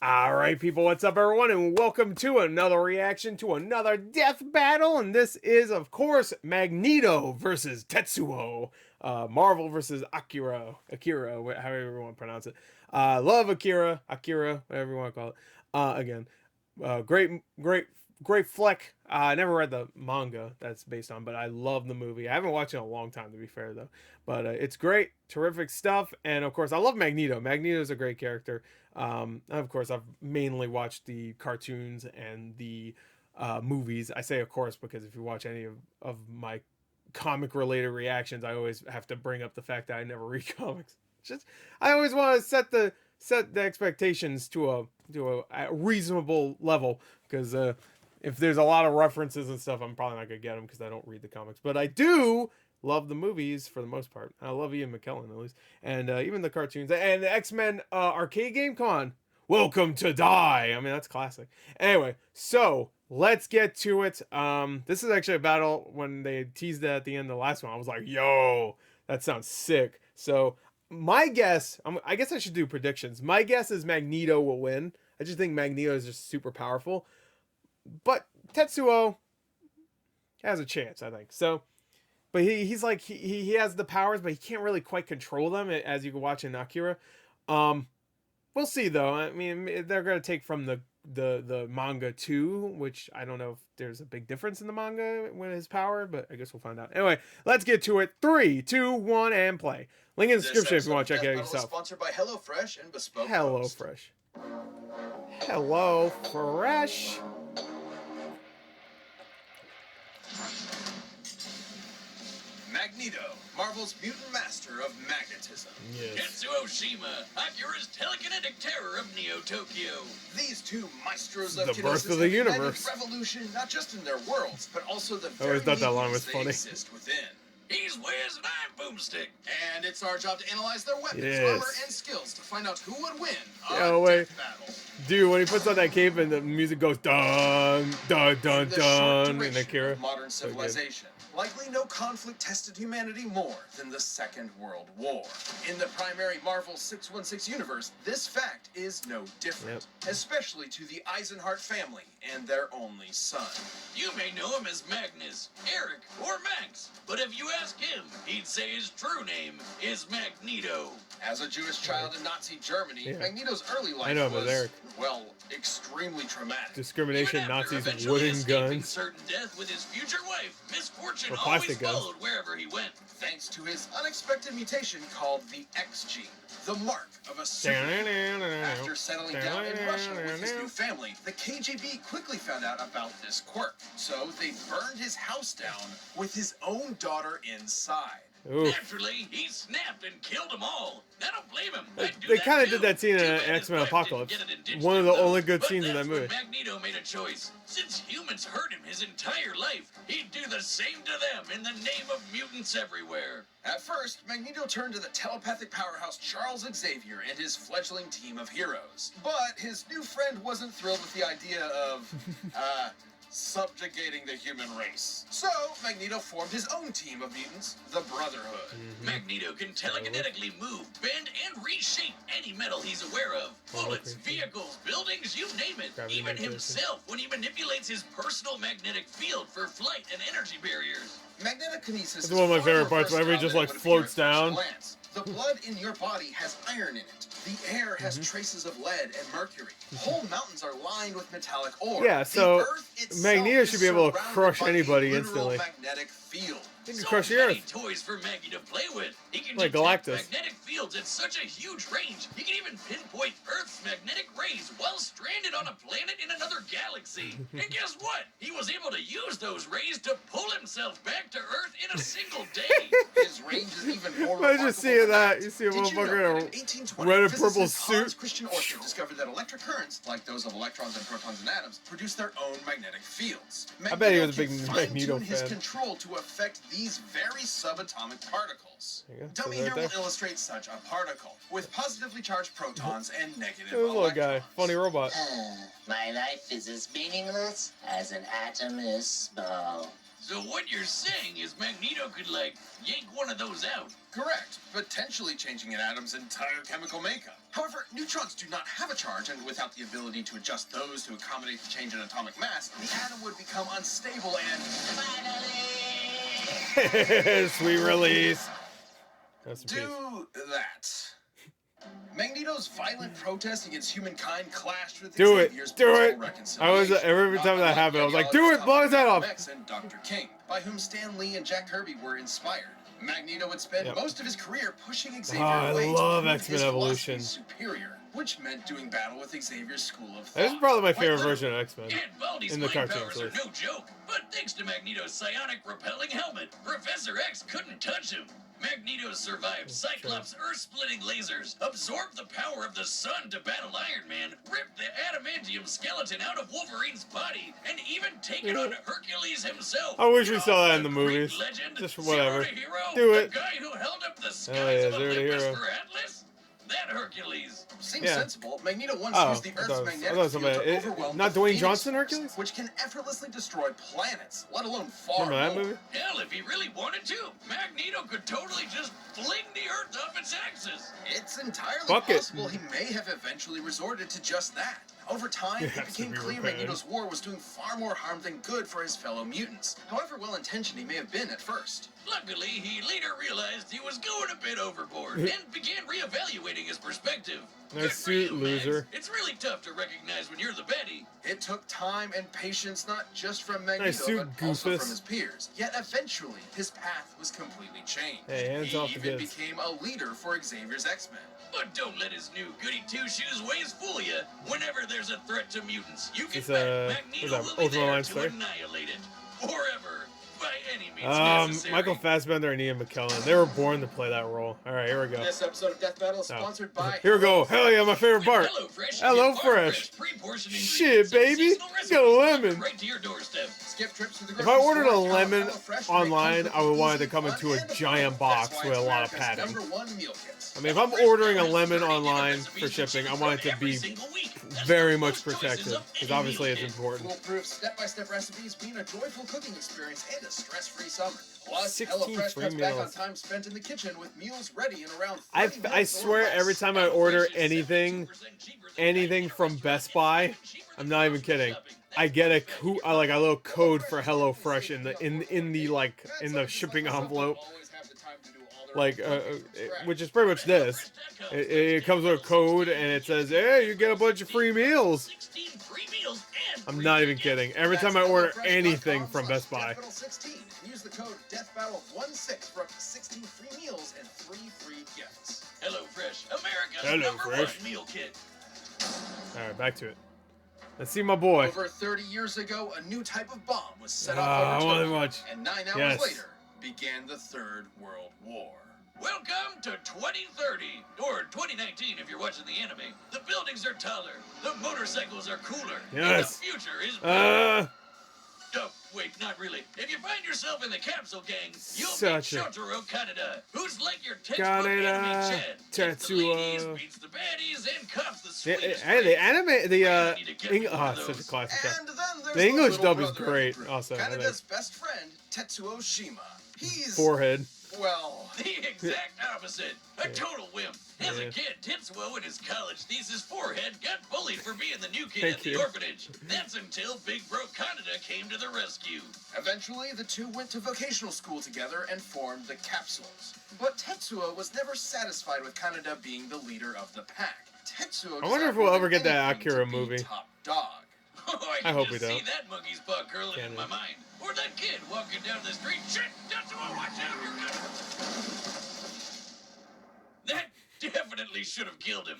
Alright people, what's up everyone, and welcome to another reaction to another death battle, and this is, of course, Magneto versus Tetsuo. Marvel versus Akira, however you want to pronounce it. Love Akira, whatever you want to call it. Again, great flick. I never read the manga that's based on, but I love the movie. I haven't watched it in a long time, to be fair, though. But it's great, terrific stuff, and of course, I love Magneto. Magneto's a great character. Of course, I've mainly watched the cartoons and the movies. I say, of course, because if you watch any of my comic-related reactions, I always have to bring up the fact that I never read comics. Just I always want to set the expectations to a reasonable level, because if there's a lot of references and stuff, I'm probably not gonna get them because I don't read the comics. But I do love the movies for the most part. I love Ian McKellen at least, and even the cartoons and the X-Men arcade game. Come on, welcome to die. I mean, that's classic. Anyway, so let's get to it. This is actually a battle. When they teased it at the end of the last one, I was like, yo, that sounds sick. So my guess, I guess I should do predictions. My guess is Magneto will win. I just think Magneto is just super powerful. But Tetsuo has a chance, I think. So, but he's like, he has the powers, but he can't really quite control them, as you can watch in Akira. We'll see, though. I mean, they're going to take from the manga too, which I don't know if there's a big difference in the manga with his power, but I guess we'll find out. Anyway, let's get to it. 3, 2, 1, and play. Link in the description if you want to check it out yourself. Sponsored by HelloFresh and Bespoke. HelloFresh. HelloFresh. Magneto, Marvel's mutant master of magnetism. Yes. Tetsuo Shima, Akira's telekinetic terror of Neo-Tokyo. These two maestros of the birth of the universe. Revolution, not just in their worlds, but also the I always thought that line was they funny. exist within. He's Wiz and I'm Boomstick. And it's our job to analyze their weapons, Yes. armor, and skills to find out who would win Yeah, a wait. death battle. Dude, when he puts on that cape and the music goes dun dun dun In the short dun in duration Akira. of modern civilization, likely no conflict tested humanity more than the Second World War. In the primary Marvel 616 universe, this fact is no different, especially to the Eisenhart family and their only son. You may know him as Magnus, Eric, or Max, but if you ask him, he'd say his true name is Magneto. As a Jewish child in Nazi Germany, Magneto's early life I know him as was, Eric. well, extremely traumatic. Discrimination, Even after Nazis, eventually wooden escaping guns. certain death with his future wife, misfortune Or always plastic guns. followed wherever he went. Thanks to his unexpected mutation called the X gene, the mark of a superhero. After settling down in Russia with his new family, the KGB quickly found out about this quirk. So they burned his house down with his own daughter inside. Oof. Naturally, he snapped and killed them all. I don't blame him. They kind of did that scene in X-Men Apocalypse. One of the only good scenes in that movie. Magneto made a choice. Since humans hurt him his entire life, he'd do the same to them in the name of mutants everywhere. At first, Magneto turned to the telepathic powerhouse Charles Xavier and his fledgling team of heroes. But his new friend wasn't thrilled with the idea of, subjugating the human race. So, Magneto formed his own team of mutants, the Brotherhood. Magneto can telekinetically move, bend, and reshape any metal he's aware of. Bullets, vehicles, buildings, you name it. Gravity Even manipulation. himself when he manipulates his personal magnetic field for flight and energy barriers. Magnetokinesis That's one of my favorite parts, whenever he just, like, floats down. The blood in your body has iron in it. The air has traces of lead and mercury. Whole mountains are lined with metallic ore. Yeah, so the Earth itself Magneto is should be able to surrounded crush by a anybody literal instantly. magnetic field. He can So crush the many Earth. toys for Maggie to play with. He can Like detect Galactus. magnetic fields at such a huge range. He can even pinpoint Earth's magnetic rays while stranded on a planet in another galaxy. And guess what? He was able to use those rays to pull himself back to Earth in a single day. His range is even more I just see that. You see a Did you know motherfucker that in in a 1820, red and purple physicist Hans suit. Christian Oerter discovered that electric currents, like those of electrons and protons and atoms, produce their own magnetic fields. I bet he was a Magneto big can Magneto fine-tune his fan. control to affect these very subatomic particles. There you go. Dummy Says here right will there. illustrate such a particle with positively charged protons and negative This little guy, electrons. funny robot. My life is as meaningless as an atom is small. So what you're saying is Magneto could, like, yank one of those out? Correct, potentially changing an atom's entire chemical makeup. However, neutrons do not have a charge, and without the ability to adjust those to accommodate the change in atomic mass, the atom would become unstable and... Finally! Sweet release. Do that. Magneto's violent protest against humankind clashed with Do it. Xavier's Do it. peaceful I reconciliation. was every time that happened, I was like, do it, blow his head off. X and Dr. King, by whom Stan Lee and Jack Kirby were inspired. Magneto would spend most of his career pushing Xavier away I love to prove X-Men his Evolution. philosophy superior, which meant doing battle with Xavier's school of thought. This is probably my favorite Quite version of X-Men. And Baldy's In the mind cartoons, powers are at least. no joke, but thanks to Magneto's psionic repelling helmet, Professor X couldn't touch him. Magneto survived Cyclops' earth-splitting lasers, absorbed the power of the sun to battle Iron Man, ripped the adamantium skeleton out of Wolverine's body, and even taken on Hercules himself. I wish we saw that in the Greek movies. legend, Just whatever. Zero to Hero, Do it. The guy who held up the skies Oh, yeah, of Zero to Olympus Hero. for Atlas? That Hercules. Seems Yeah. sensible. Magneto once Oh, used the I Earth's thought magnetic it was field somebody- to overwhelm not the Dwayne Phoenix Johnson Force, Hercules? which can effortlessly destroy planets, let alone far Remember that more. movie? Hell, if he really wanted to, Magneto could totally just fling the Earth off its axis. It's entirely Fuck it. possible he may have eventually resorted to just that. Over time, It it has to became be clear repaired. Magneto's war was doing far more harm than good for his fellow mutants, however well-intentioned he may have been at first. Luckily, he later realized he was going a bit overboard and began reevaluating his perspective. Nice Good for suit, you, loser. Max. It's really tough to recognize when you're the baddie. It took time and patience not just from Magneto, suit, but also goofus. from his peers. Yet eventually, his path was completely changed. Hey, hands he off the even kids. became a leader for Xavier's X-Men. But don't let his new goody two-shoes ways fool you. Whenever there's a threat to mutants, you can Is bet this, Magneto is that will be Ultimate there Alliance to 3? annihilate it. Forever. By any means necessary. Michael Fassbender and Ian McKellen. They were born to play that role. All right, here we go. This episode of Death Battle is Oh. sponsored by... Here we go. Hell yeah, my favorite part. HelloFresh. HelloFresh. Pre-portioned Shit, ingredients and baby. seasonal You got a recipes lemon. right to your doorstep. Skip trips to the If I grocery ordered a store, lemon HelloFresh online, make I would want it to easy, come fun, into a and giant affordable. box That's why with a it's lot of America's padding. #1 meal kit. I mean, if I'm ordering a lemon online for shipping, I want it to be very much protected, because obviously it's important. Foolproof step-by-step recipes mean a joyful cooking experience and a stress-free summer. Plus, 16 HelloFresh free cuts back on meals. time spent in the kitchen with meals ready in around 30 I minutes or swear less. every time I order anything from Best Buy, I'm not even kidding, I get a little code for HelloFresh in the shipping envelope, which is pretty much this. It comes with a code and it says, "Hey, you get a bunch of free meals." I'm not even kidding. Every time I order anything from Best Buy. Death Battle 16. Use the code DeathBattle16 for up to 16 free meals and 3 free gifts. HelloFresh, America's #1 meal kit. All right, back to it. Let's see my boy. Over 30 years ago, a new type of bomb was set I off over wanna Tokyo, watch. and 9 hours Yes. later began the Third World War. Welcome to 2030, or 2019 if you're watching the anime. The buildings are taller, the motorcycles are cooler, and the Yes. future is brighter. Uh, Oh, wait, not really. If you find yourself in the capsule gang, you'll Such meet a- Shotaro Kaneda, who's like your textbook Kaneda, anime Chad. Gets the Tetsuo. ladies, beats the baddies, and cops the the, sweetest the anime, Such such a classic. And then there's The English little dub is brother of the great, group, also, I think. Kaneda's best friend, Tetsuo Shima. He's, Forehead. well, The exact opposite. A Yeah. total wimp. As Yeah. a kid, Tetsuo in his college thesis forehead got bullied for being the new kid Thank at the you. orphanage. That's until Big Bro Kaneda came to the rescue. eventually the two went to vocational school together and formed the Capsules. But Tetsuo was never satisfied with Kaneda being the leader of the pack. Tetsuo I wonder if desired we'll more ever than get that anything Akira to be movie. top dog. Oh, I can hope just we see don't. that monkey's paw curling in Can't my we? mind. Or that kid walking down the street. Shit! Tetsuo, watch out! You're gonna... That definitely should have killed him.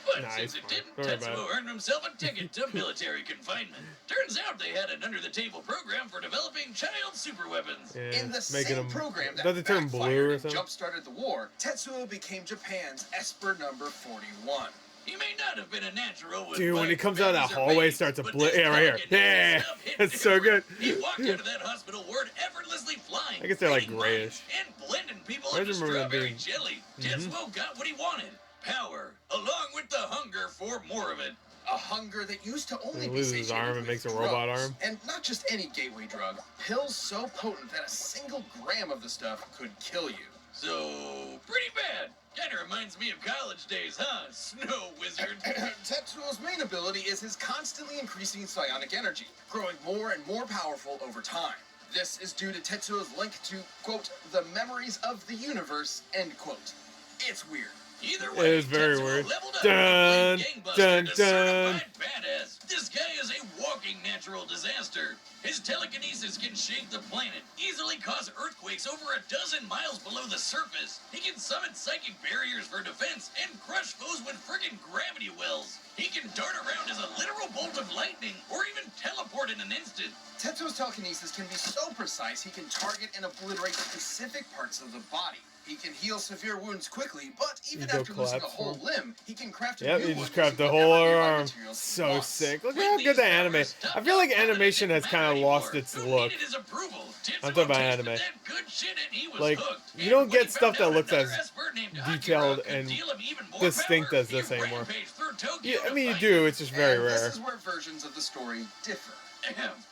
But Nah, since he's it fine. didn't, Don't worry about Tetsuo earned himself a ticket to military confinement. Turns out they had an under-the-table program for developing child superweapons. Yeah, In the making same them. program that Does it turn blue backfired or and something? jump-started the war, Tetsuo became Japan's Esper number 41. He may not have been a natural with Dude, when he bike, comes out of that baddies, or hallway, babes, starts to but blip. this Yeah, right here. target has his Yeah, stuff hit that's so good. different. He walked out of that hospital ward effortlessly flying. I guess they're, like, reading grayish. minds, and blending people I into just remember them strawberry being- jelly. Tetsuo got what he wanted. Power, along with the hunger for more of it. A hunger that used to only He be loses his satiated arm and with makes a robot drugs. arm. And not just any gateway drug. Pills so potent that a single gram of the stuff could kill you. So, pretty bad. Kinda reminds me of college days, huh? Snow wizard. Tetsuo's main ability is his constantly increasing psionic energy, growing more and more powerful over time. This is due to Tetsuo's link to, quote, the memories of the universe, end quote. It's weird. Either way, It is very Tetsuo weird. leveled up Dun, from playing gangbuster dun, to dun. certified badass. This guy is a walking natural disaster. His telekinesis can shake the planet, easily cause earthquakes over 12 miles below the surface. He can summon psychic barriers for defense and crush foes with friggin' gravity wells. He can dart around as a literal bolt of lightning or even teleport in an instant. Tetsuo's telekinesis can be so precise he can target and obliterate specific parts of the body. He can heal severe wounds quickly, but even Ego after losing a collapse whole form. limb, he can craft a Yep, new he one just crafted the using whole whatever nearby arm. materials he So wants. sick. Look With how these good the powers anime. stuffed I feel up like front of it, animation it has didn't kind of matter lost anymore. its Who look. needed his approval? Tetsuo I'm talking about tasted anime. that good shit and he was Like, hooked. you And don't when he get stuff found that out looks another as Esper named detailed Akira could and deal him even more distinct power, as this he anymore. rampaged through Tokyo Yeah, I to mean, you fight do. him. It's just very And rare. this is where versions of the story differ.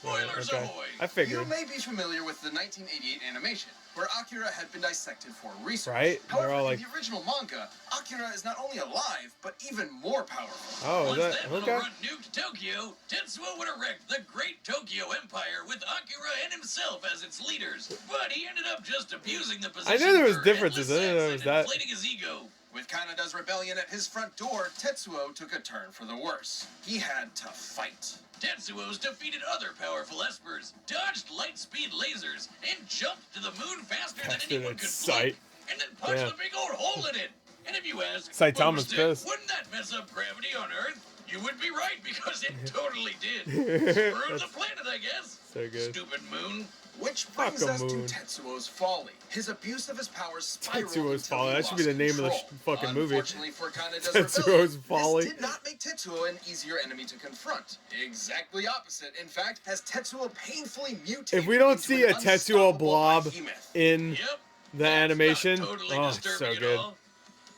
Spoilers Okay. ahoy! I You figured. may be familiar with the 1988 animation, where Akira had been dissected for research. Right? They're However, all like- in the original manga, Akira is not only alive, but even more powerful. Oh, Once is that that little okay? runt nuked Tokyo, Tetsuo would erect the Great Tokyo Empire with Akira and himself as its leaders. But he ended up just abusing the position. I knew there was for differences. I endless didn't know sex it was and that. inflating his ego. With Kanada's rebellion at his front door, Tetsuo took a turn for the worse. He had to fight. Tetsuo's defeated other powerful espers, dodged light-speed lasers, and jumped to the moon faster than Faster anyone than could sight. blink, and then punched Yeah. a big old hole in it. And if you ask, Saitama's "Boomstick, pissed." wouldn't that mess up gravity on Earth? You would be right, because it totally did. Screw the planet, I guess. So good. Stupid moon. Which Fuck brings a us moon. to Tetsuo's folly. His abuse of his powers spiraled Tetsuo's until Folly. he That should be lost the name of the control. fucking movie. Unfortunately for Kanada's Tetsuo's rebellion, Folly. this did not make Tetsuo an easier enemy to confront. Exactly opposite, in fact, as Tetsuo painfully mutated. If we don't into see an a Tetsuo unstoppable blob behemoth. in Yep. the That's animation, not totally oh, disturbing so at good. all.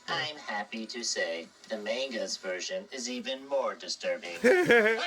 I'm happy to say the manga's version is even more disturbing. I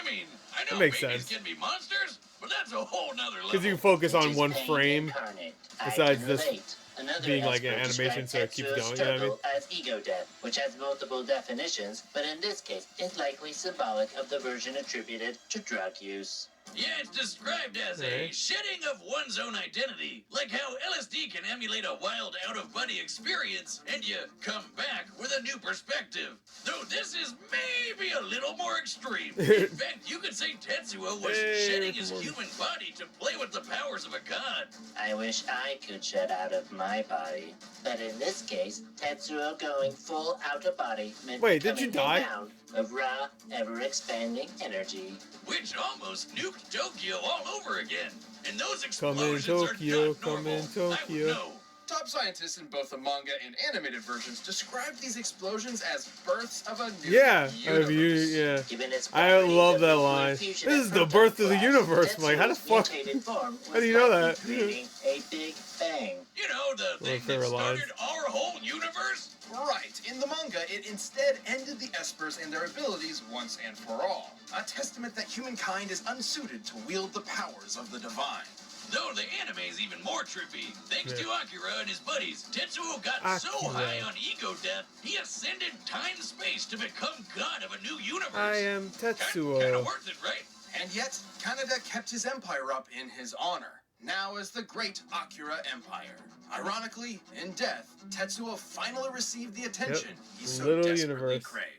mean, I know makes babies sense. can be monsters, but that's a whole nother level. Because you can focus It on is one pain frame. incarnate. besides I can this relate. Another being like an expert animation, so it described keeps Tetsuo's going, you know what I mean? struggle as ego death, which has multiple definitions, but in this case is likely symbolic of the version attributed to drug use. Yeah, it's described as a Right. shedding of one's own identity. Like how LSD can emulate a wild out-of-body experience, and you come back with a new perspective. Though this is maybe a little more extreme. In fact, you could say Tetsuo was Hey, shedding his come on. human body to play with the powers of a god. I wish I could shed out of my body, but in this case, Tetsuo going full out of body meant Wait, did you becoming a die? mound of raw, ever-expanding energy. Which almost nuked Tokyo all over again. And those Come in explosions Tokyo, are not come normal. in Tokyo. I would know. Top scientists in both the manga and animated versions describe these explosions as births of a new Yeah, universe. yeah. Given its I properties love of that nuclear line. fusion This and is the proton birth of the blast, universe. I'm like, how the Tetsuo's fuck? mutated form How do you know was that? creating a big bang. You know, the One of thing my favorite that started lines. our whole universe? Right. In the manga, it instead ended the Espers and their abilities once and for all. A testament that humankind is unsuited to wield the powers of the divine. Though the anime's even more trippy. Thanks Yeah. to Akira and his buddies, Tetsuo got so Akira. high on ego death, he ascended time-space to become god of a new universe. I am Kinda Tetsuo. worth it, right? And yet, Kanada kept his empire up in his honor, now as the Great Akira Empire. Ironically, in death, Tetsuo finally received the attention he so Little desperately universe. craved.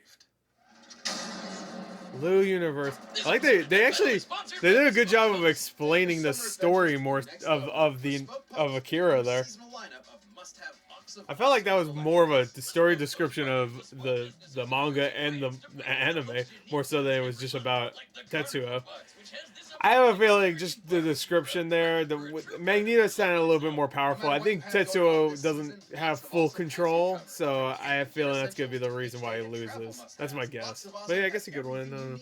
Little universe. I like they actually they did a good job of explaining the story more of Akira there. I felt like that was more of a story description of the manga and the anime more so than it was just about Tetsuo. I have a feeling just the description there, Magneto sounded a little bit more powerful. I think Tetsuo doesn't have full control, so I have a feeling that's gonna be the reason why he loses. That's my guess. But yeah, I guess he could win. I don't know.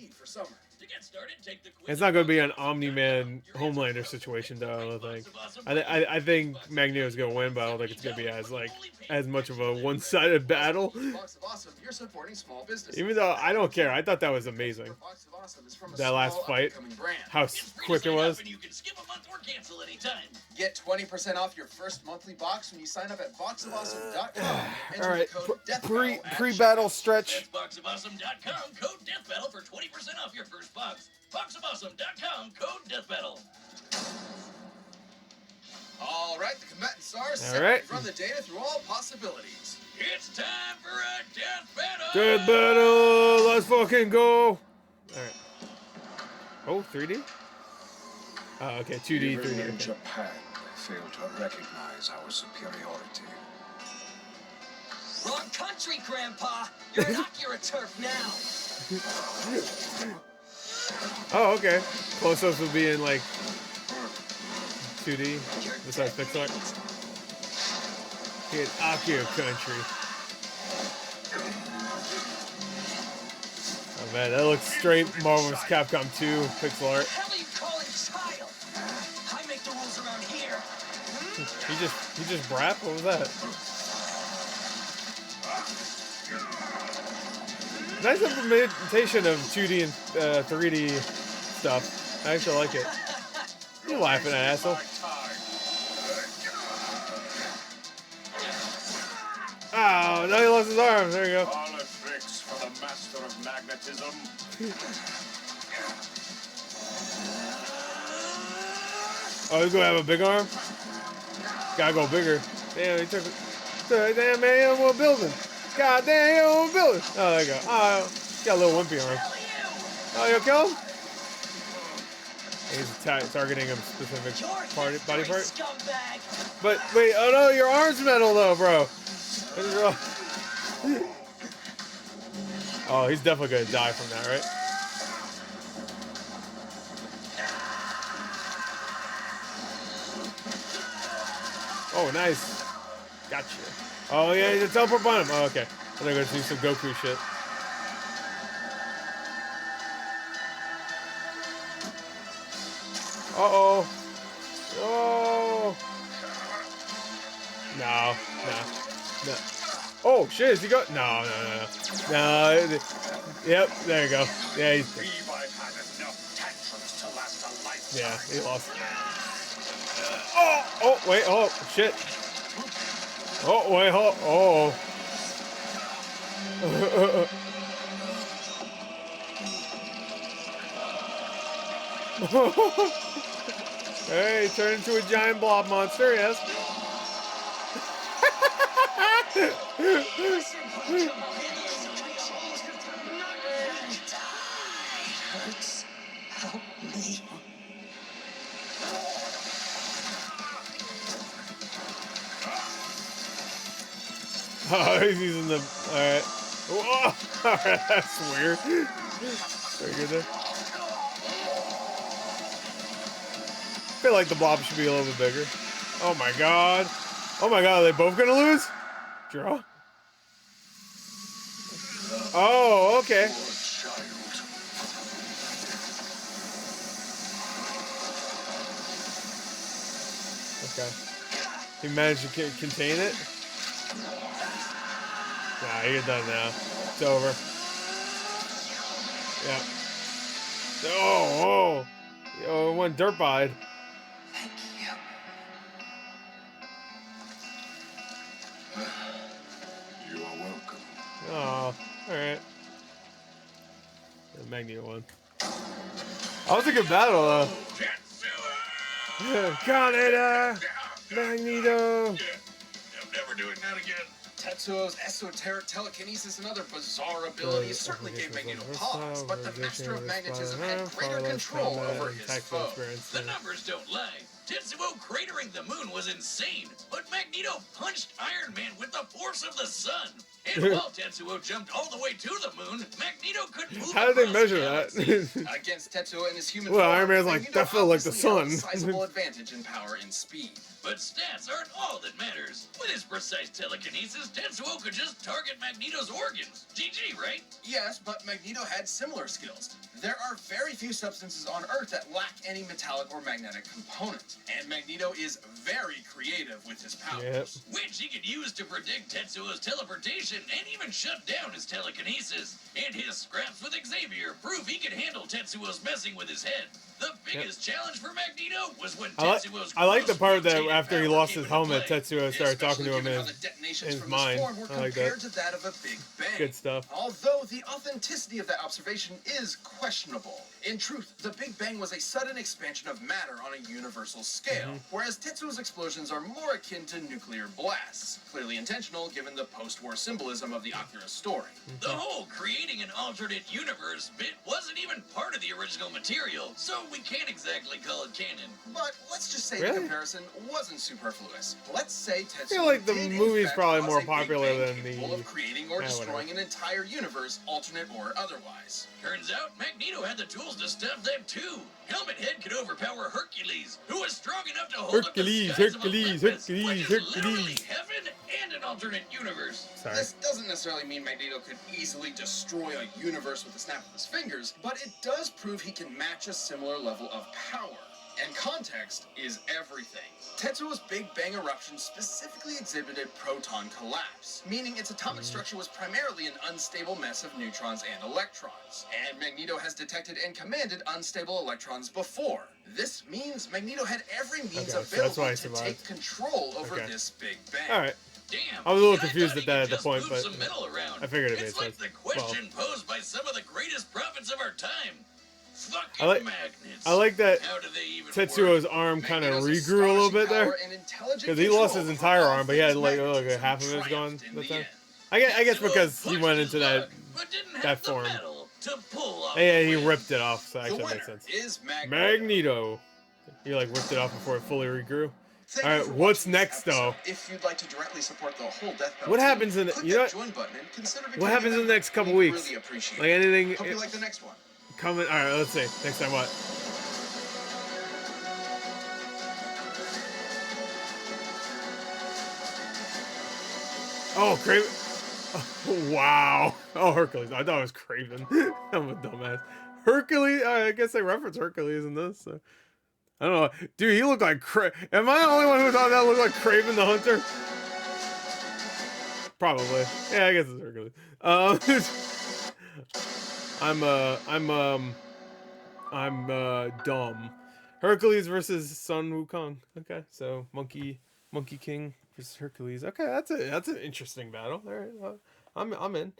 get started, take the quiz. It's not going to be an Omni-Man Homelander situation, though. I don't think. I think Magneto's going to win, but I don't think it's going to be as much of a one-sided battle. Box of Awesome, you're supporting small businesses. Even though I don't care, I thought that was amazing. Box of Awesome is from a That last small, fight, up-and-coming brand. how quick it was. And you can skip a month or cancel anytime. Get 20% off your first monthly box when you sign up at boxofawesome.com. All right, pre-battle stretch. That's boxofawesome.com, code DEATHBATTLE for 20% off your first box. Boxofawesome.com, code DEATHBATTLE. All right, the combatant stars All right. run the data through all possibilities. It's time for a death battle! Death battle! Let's fucking go! Alright. Oh, 3D? Oh, okay, 2D, Even 3D. in Okay. Japan, they fail to recognize our superiority. Wrong country, Grandpa. You're an Akira turf now. Oh, okay. Close-ups will be in, like, 2D, besides Pixar. In Akira country. Oh man, that looks straight Marvel's Capcom 2 pixel art. What the hell are you calling child? I make the rules around here. He just brap? What was that? Nice implementation of 2D and 3D stuff. I actually like it. You laughing at asshole. Oh, now he lost his arm. There you go. All a tricks for the master of magnetism. Oh, he's gonna have a big arm? Gotta go bigger. Damn, he took it. Damn, man, he won't building. God damn, he won't building. Oh, there you go. Oh, got a little wimpy arm. Oh, you kill him? He's targeting a specific body part. Scumbag. But wait, oh no, your arm's metal though, bro. Oh, he's definitely gonna die from that, right? Oh, nice. Gotcha. Oh yeah, he's a teleport on him. Oh, okay. I'm gonna go do some Goku shit. Uh-oh. Oh. No. Oh, shit, is he go? No. No. Yep, there you go. Yeah, he's... I've had enough tantrums to last a lifetime. Yeah, he lost. Oh, wait, oh, shit. Oh, wait, oh. Hey, turn into a giant blob monster, yes. Hurts. Help me. Oh, he's using the... Alright. Whoa! Alright, that's weird. Very good there. I feel like the blob should be a little bit bigger. Oh my god. Oh my god, are they both gonna lose? Draw. Oh, okay. Okay. He managed to contain it? Nah, you're done now. It's over. Yeah. Oh. Yo, one dirt-eyed. Thank you. You are welcome. Oh, alright. The Magneto one. That was a good battle, though. Tetsuo! Canada! Magneto! I'm never doing that again. Tetsuo's esoteric telekinesis and other bizarre abilities certainly gave Magneto pause, but the master of magnetism had greater control over his foe. The numbers don't lie. Tetsuo cratering the moon was insane, but Magneto punched Iron Man with the force of the sun. And while Tetsuo jumped all the way to the moon, Magneto could move. How did they across measure galaxies. that? Against Tetsuo and his human Well, form, Iron Man's like, Magneto that felt like the obviously held sun. a sizable advantage in power and speed. But stats aren't all that matters. With his precise telekinesis, Tetsuo could just target Magneto's organs. GG, right? Yes, but Magneto had similar skills. There are very few substances on Earth that lack any metallic or magnetic component, and Magneto is very creative with his powers. Which he could use to predict Tetsuo's teleportation and even shut down his telekinesis. And his scraps with Xavier prove he could handle Tetsuo's messing with his head. The biggest challenge for Magneto was when Tetsuo's I like the part that mutated after he power lost came his into helmet, play. Tetsuo started talking to him Especially in given how the detonations his from mind. this form were I like compared that. to that of a Big Bang. Good stuff. Although the authenticity of that observation is questionable. In truth, the Big Bang was a sudden expansion of matter on a universal scale, whereas Tetsuo's explosions are more akin to nuclear blasts, clearly intentional given the post-war symbolism of the Akira story. The whole creating an alternate universe bit wasn't even part of the original material, so we can't exactly call it canon. But let's just say Really? the comparison wasn't superfluous. Let's say Tetsuo feel like the did, in movie's fact, probably cause more a Big popular Bang than capable the- of creating or Yeah, destroying whatever. an entire universe, alternate or otherwise. Turns out Magneto had the tools to stop that too. Helmet Head could overpower Hercules, who was strong enough to hold up the Hercules, skies Hercules, of Olympus, Hercules, which is literally Hercules. heaven and an alternate universe. Sorry. This doesn't necessarily mean Magneto could easily destroy a universe with a snap of his fingers, but it does prove he can match a similar level of power. And context is everything. Tetsuo's Big Bang eruption specifically exhibited proton collapse, meaning its atomic structure was primarily an unstable mess of neutrons and electrons. And Magneto has detected and commanded unstable electrons before. This means Magneto had every means Okay, so that's why available he to survived. take control over Okay. this Big Bang. All right. Damn. I was a little and confused thought at he that could at the just point, move but some metal around. I figured it it's made like sense. the question posed by some of the greatest prophets of our time. Fucking I like- magnets. I like that How do they even Tetsuo's work? arm kind of Magneto's regrew a little bit astonishing there. power and intelligent Because he lost his control entire over all arm, but he had things like magnetism half of his triumphed gone in that the time. end. I guess Tetsuo because he punched went his into that. luck, but didn't have that the form. metal to pull off Yeah, the he win. ripped it off, so The actually winner makes sense. is Magneto. Magneto. He like ripped it off before it fully regrew. Thank All you right, for what's watching this next, though? episode. If you'd like to directly support the whole Death Battle What team, happens in the- click you know that what? join button and consider What becoming a happens in the member. next couple We'd weeks? Really appreciate Like it. anything Hope you like the next one. coming? All right, let's see. Next time what? Oh, Craven. Oh, wow. Oh, Hercules. I thought it was Craven. I'm a dumbass. Hercules. I guess they reference Hercules in this. So. I don't know. Dude, he looked like Am I the only one who thought that looked like Craven the Hunter? Probably. Yeah, I guess it's Hercules. I'm dumb. Hercules versus Sun Wukong. Okay, so Monkey King versus Hercules. Okay, that's an interesting battle. All right, I'm in.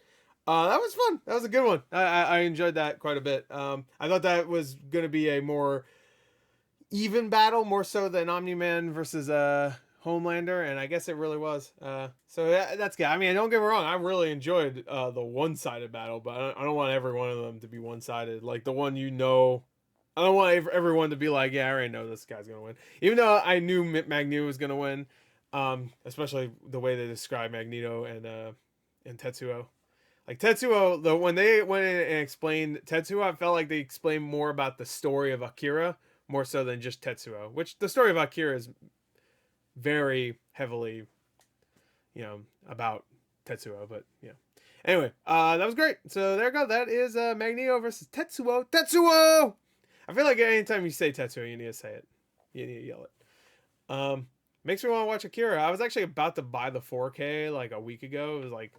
That was fun. That was a good one. I enjoyed that quite a bit. I thought that was gonna be a more even battle, more so than Omni-Man versus Homelander, and I guess it really was. So that's good. I mean, don't get me wrong, I really enjoyed the one-sided battle, but I don't want every one of them to be one-sided. Like the one I don't want everyone to be like, yeah, I already know this guy's gonna win. Even though I knew Magneto was gonna win, especially the way they describe Magneto and Tetsuo. Like Tetsuo, when they went in and explained Tetsuo, I felt like they explained more about the story of Akira more so than just Tetsuo. Which the story of Akira is very heavily, about Tetsuo, but yeah. Anyway, that was great. So there you go. That is Magneto versus Tetsuo. Tetsuo! I feel like anytime you say Tetsuo, you need to say it. You need to yell it. Makes me want to watch Akira. I was actually about to buy the 4K like a week ago. It was like,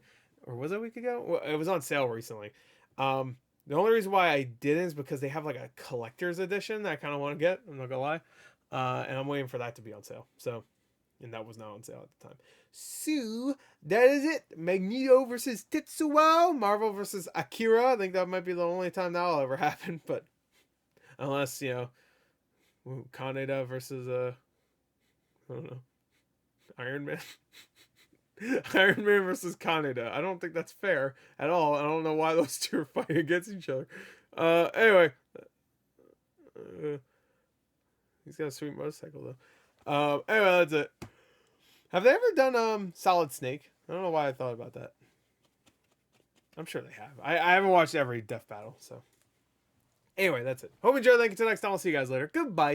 or was it a week ago? Well, it was on sale recently. The only reason why I didn't is because they have like a collector's edition that I kind of want to get. I'm not gonna lie. And I'm waiting for that to be on sale. So, and that was not on sale at the time. So that is it. Magneto versus Tetsuo. Marvel versus Akira. I think that might be the only time that'll ever happen. But unless Kaneda versus I don't know, Iron Man. Iron Man versus Kaneda. I don't think that's fair at all. I don't know why those two are fighting against each other. Anyway. He's got a sweet motorcycle though. Anyway, that's it. Have they ever done Solid Snake? I don't know why I thought about that. I'm sure they have. I haven't watched every Death Battle, so. Anyway, that's it. Hope you enjoyed. Thank you. Till next time. I'll see you guys later. Goodbye.